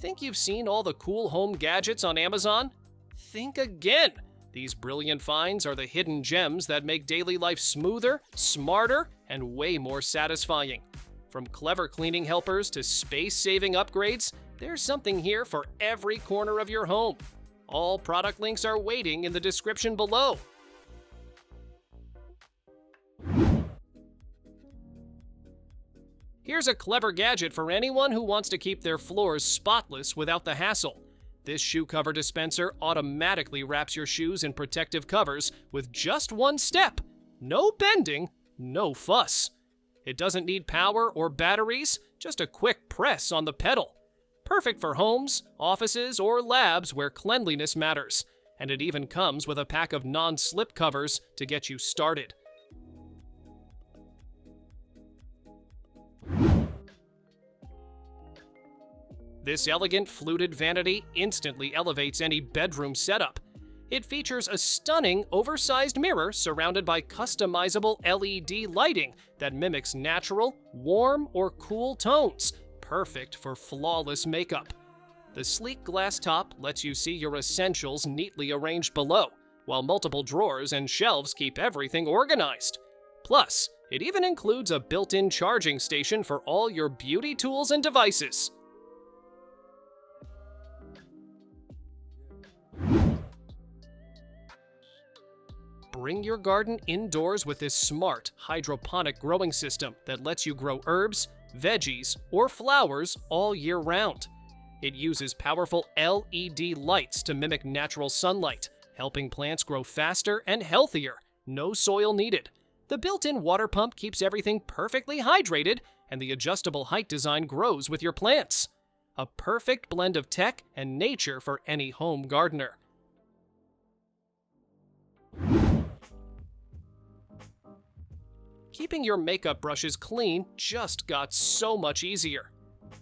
Think you've seen all the cool home gadgets on Amazon? Think again! These brilliant finds are the hidden gems that make daily life smoother, smarter, and way more satisfying. From clever cleaning helpers to space-saving upgrades, there's something here for every corner of your home. All product links are waiting in the description below. Here's a clever gadget for anyone who wants to keep their floors spotless without the hassle. This shoe cover dispenser automatically wraps your shoes in protective covers with just one step. No bending, no fuss. It doesn't need power or batteries, just a quick press on the pedal. Perfect for homes, offices, or labs where cleanliness matters. And it even comes with a pack of non-slip covers to get you started. This elegant fluted vanity instantly elevates any bedroom setup. It features a stunning, oversized mirror surrounded by customizable LED lighting that mimics natural, warm, or cool tones, perfect for flawless makeup. The sleek glass top lets you see your essentials neatly arranged below, while multiple drawers and shelves keep everything organized. Plus, it even includes a built-in charging station for all your beauty tools and devices. Bring your garden indoors with this smart hydroponic growing system that lets you grow herbs, veggies, or flowers all year round. It uses powerful LED lights to mimic natural sunlight, helping plants grow faster and healthier. No soil needed. The built-in water pump keeps everything perfectly hydrated, and the adjustable height design grows with your plants. A perfect blend of tech and nature for any home gardener. Keeping your makeup brushes clean just got so much easier.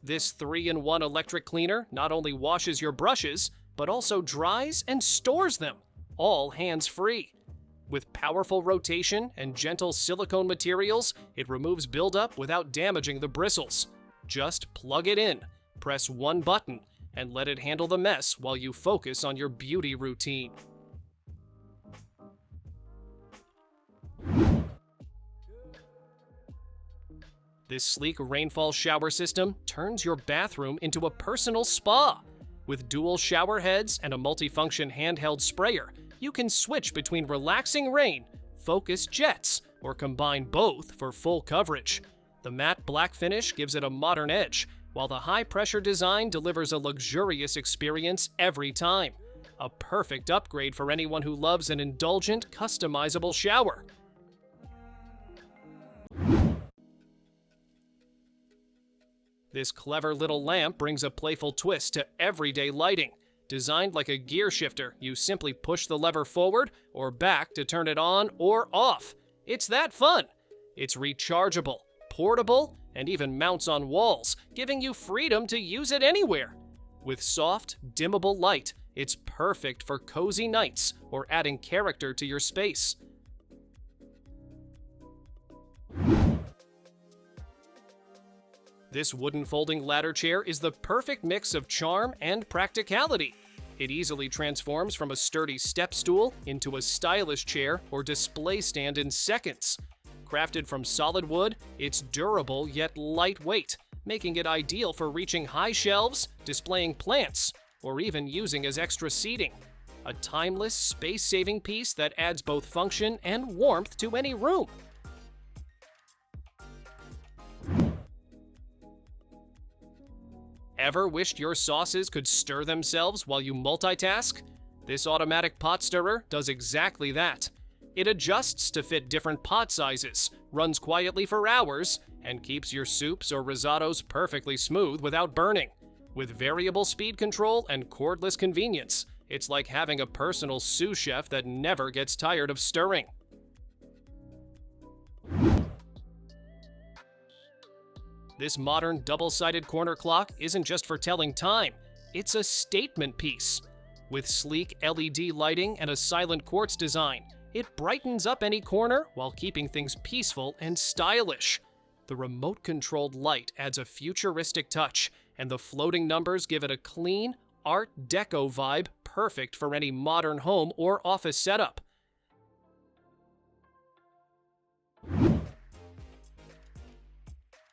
This 3-in-1 electric cleaner not only washes your brushes, but also dries and stores them, all hands-free. With powerful rotation and gentle silicone materials, it removes buildup without damaging the bristles. Just plug it in, press one button, and let it handle the mess while you focus on your beauty routine. This sleek rainfall shower system turns your bathroom into a personal spa. With dual shower heads and a multifunction handheld sprayer, you can switch between relaxing rain, focused jets, or combine both for full coverage. The matte black finish gives it a modern edge, while the high-pressure design delivers a luxurious experience every time. A perfect upgrade for anyone who loves an indulgent, customizable shower. This clever little lamp brings a playful twist to everyday lighting. Designed like a gear shifter, you simply push the lever forward or back to turn it on or off. It's that fun. It's rechargeable, portable, and even mounts on walls, giving you freedom to use it anywhere. With soft, dimmable light, it's perfect for cozy nights or adding character to your space. This wooden folding ladder chair is the perfect mix of charm and practicality. It easily transforms from a sturdy step stool into a stylish chair or display stand in seconds. Crafted from solid wood, it's durable yet lightweight, making it ideal for reaching high shelves, displaying plants, or even using as extra seating. A timeless, space-saving piece that adds both function and warmth to any room. Ever wished your sauces could stir themselves while you multitask? This automatic pot stirrer does exactly that. It adjusts to fit different pot sizes, runs quietly for hours, and keeps your soups or risottos perfectly smooth without burning. With variable speed control and cordless convenience, it's like having a personal sous chef that never gets tired of stirring. This modern double-sided corner clock isn't just for telling time, it's a statement piece. With sleek LED lighting and a silent quartz design, it brightens up any corner while keeping things peaceful and stylish. The remote-controlled light adds a futuristic touch, and the floating numbers give it a clean, Art Deco vibe perfect for any modern home or office setup.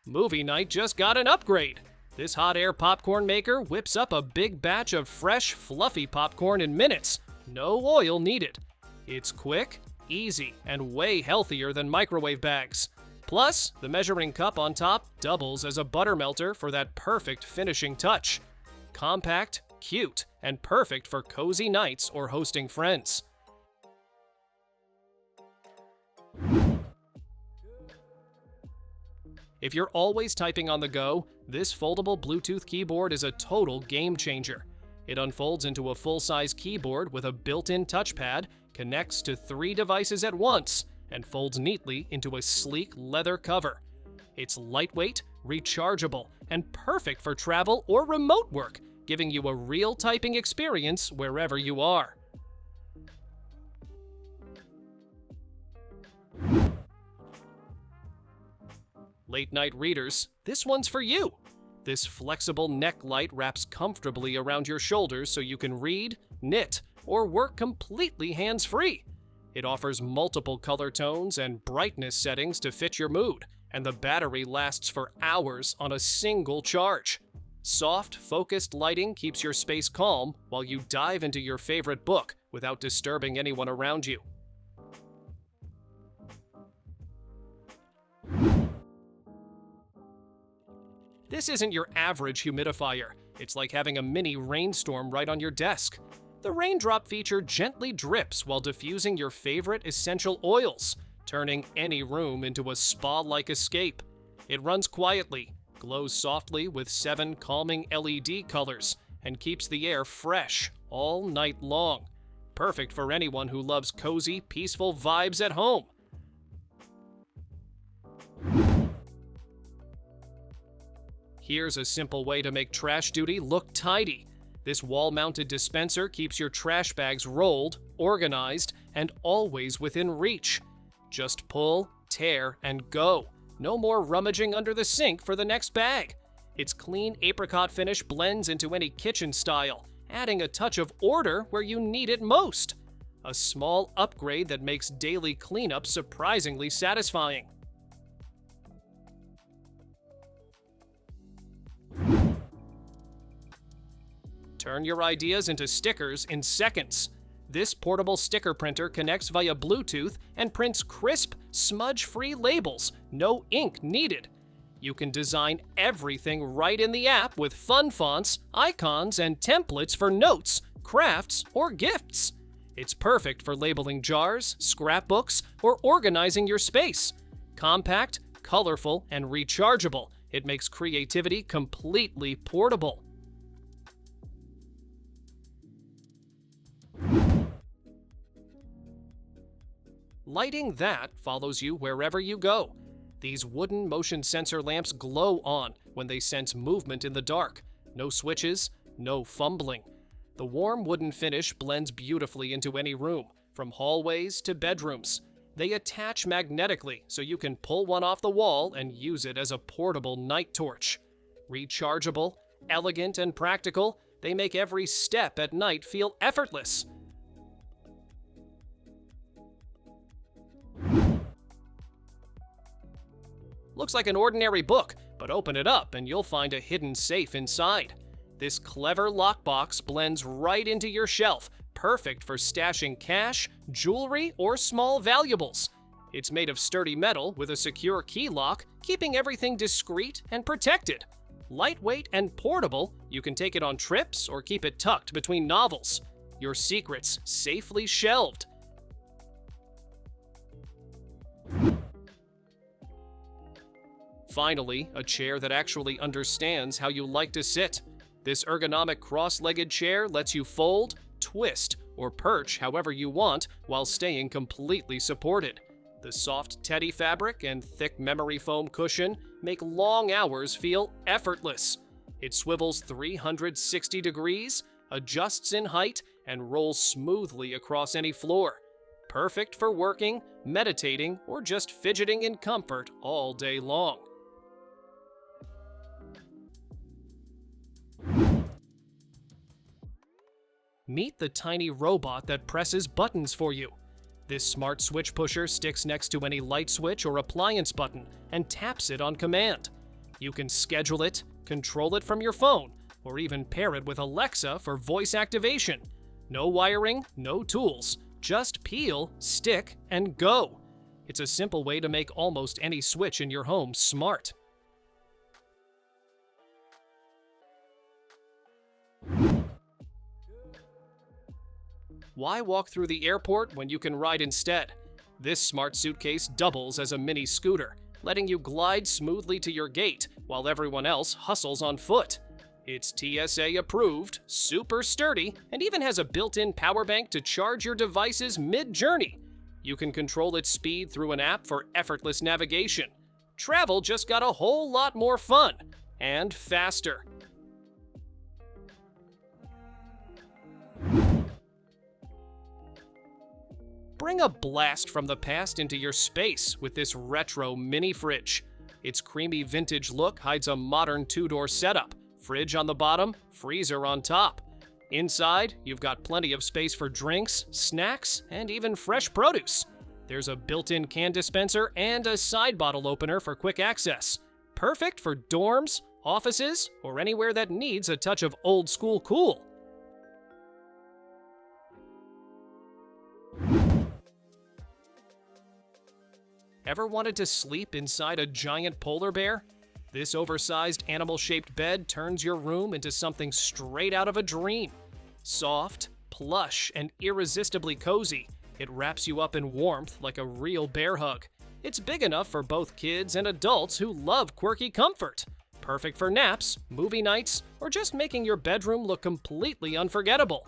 Movie night just got an upgrade. This hot air popcorn maker whips up a big batch of fresh, fluffy popcorn in minutes. No oil needed. It's quick, easy, and way healthier than microwave bags. Plus, the measuring cup on top doubles as a butter melter for that perfect finishing touch. Compact, cute, and perfect for cozy nights or hosting friends. If you're always typing on the go, this foldable Bluetooth keyboard is a total game changer. It unfolds into a full-size keyboard with a built-in touchpad, connects to 3 devices at once, and folds neatly into a sleek leather cover. It's lightweight, rechargeable, and perfect for travel or remote work, giving you a real typing experience wherever you are. Late-night readers, this one's for you. This flexible neck light wraps comfortably around your shoulders so you can read, knit, or work completely hands-free. It offers multiple color tones and brightness settings to fit your mood, and the battery lasts for hours on a single charge. Soft, focused lighting keeps your space calm while you dive into your favorite book without disturbing anyone around you. This isn't your average humidifier. It's like having a mini rainstorm right on your desk. The raindrop feature gently drips while diffusing your favorite essential oils, turning any room into a spa-like escape. It runs quietly, glows softly with 7 calming LED colors, and keeps the air fresh all night long. Perfect for anyone who loves cozy, peaceful vibes at home. Here's a simple way to make trash duty look tidy. This wall-mounted dispenser keeps your trash bags rolled, organized, and always within reach. Just pull, tear, and go. No more rummaging under the sink for the next bag. Its clean apricot finish blends into any kitchen style, adding a touch of order where you need it most. A small upgrade that makes daily cleanup surprisingly satisfying. Turn your ideas into stickers in seconds. This portable sticker printer connects via Bluetooth and prints crisp, smudge-free labels, no ink needed. You can design everything right in the app with fun fonts, icons, and templates for notes, crafts, or gifts. It's perfect for labeling jars, scrapbooks, or organizing your space. Compact, colorful, and rechargeable, it makes creativity completely portable. Lighting that follows you wherever you go. These wooden motion sensor lamps glow on when they sense movement in the dark. No switches, no fumbling. The warm wooden finish blends beautifully into any room, from hallways to bedrooms. They attach magnetically so you can pull one off the wall and use it as a portable night torch. Rechargeable, elegant, and practical, they make every step at night feel effortless. Looks like an ordinary book, but open it up and you'll find a hidden safe inside. This clever lockbox blends right into your shelf, perfect for stashing cash, jewelry, or small valuables. It's made of sturdy metal with a secure key lock, keeping everything discreet and protected. Lightweight and portable, you can take it on trips or keep it tucked between novels. Your secrets safely shelved. Finally, a chair that actually understands how you like to sit. This ergonomic cross-legged chair lets you fold, twist, or perch however you want while staying completely supported. The soft teddy fabric and thick memory foam cushion make long hours feel effortless. It swivels 360 degrees, adjusts in height, and rolls smoothly across any floor. Perfect for working, meditating, or just fidgeting in comfort all day long. Meet the tiny robot that presses buttons for you. This smart switch pusher sticks next to any light switch or appliance button and taps it on command. You can schedule it, control it from your phone, or even pair it with Alexa for voice activation. No wiring, no tools, just peel, stick, and go. It's a simple way to make almost any switch in your home smart. Why walk through the airport when you can ride instead? This smart suitcase doubles as a mini scooter, letting you glide smoothly to your gate while everyone else hustles on foot. It's TSA approved, super sturdy, and even has a built-in power bank to charge your devices mid-journey. You can control its speed through an app for effortless navigation. Travel just got a whole lot more fun and faster. Bring a blast from the past into your space with this retro mini fridge. Its creamy vintage look hides a modern two-door setup. Fridge on the bottom, freezer on top. Inside, you've got plenty of space for drinks, snacks, and even fresh produce. There's a built-in can dispenser and a side bottle opener for quick access. Perfect for dorms, offices, or anywhere that needs a touch of old-school cool. Ever wanted to sleep inside a giant polar bear? This oversized animal-shaped bed turns your room into something straight out of a dream. Soft, plush, and irresistibly cozy, it wraps you up in warmth like a real bear hug. It's big enough for both kids and adults who love quirky comfort. Perfect for naps, movie nights, or just making your bedroom look completely unforgettable.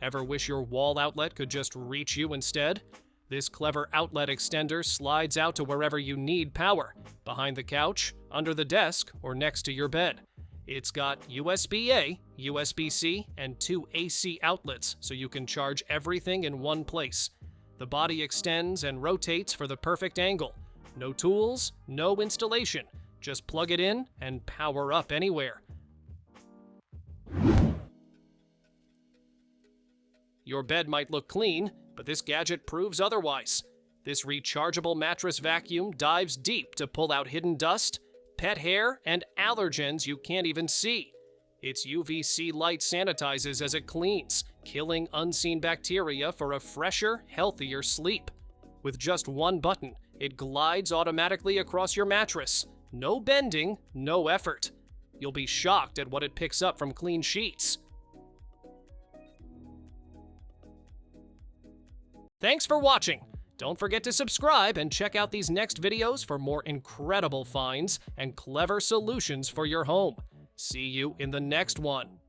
Ever wish your wall outlet could just reach you instead? This clever outlet extender slides out to wherever you need power, behind the couch, under the desk, or next to your bed. It's got USB-A, USB-C, and 2 AC outlets, so you can charge everything in one place. The body extends and rotates for the perfect angle. No tools, no installation. Just plug it in and power up anywhere. Your bed might look clean, but this gadget proves otherwise. This rechargeable mattress vacuum dives deep to pull out hidden dust, pet hair, and allergens you can't even see. Its UVC light sanitizes as it cleans, killing unseen bacteria for a fresher, healthier sleep. With just one button, it glides automatically across your mattress. No bending, no effort. You'll be shocked at what it picks up from clean sheets. Thanks for watching! Don't forget to subscribe and check out these next videos for more incredible finds and clever solutions for your home. See you in the next one.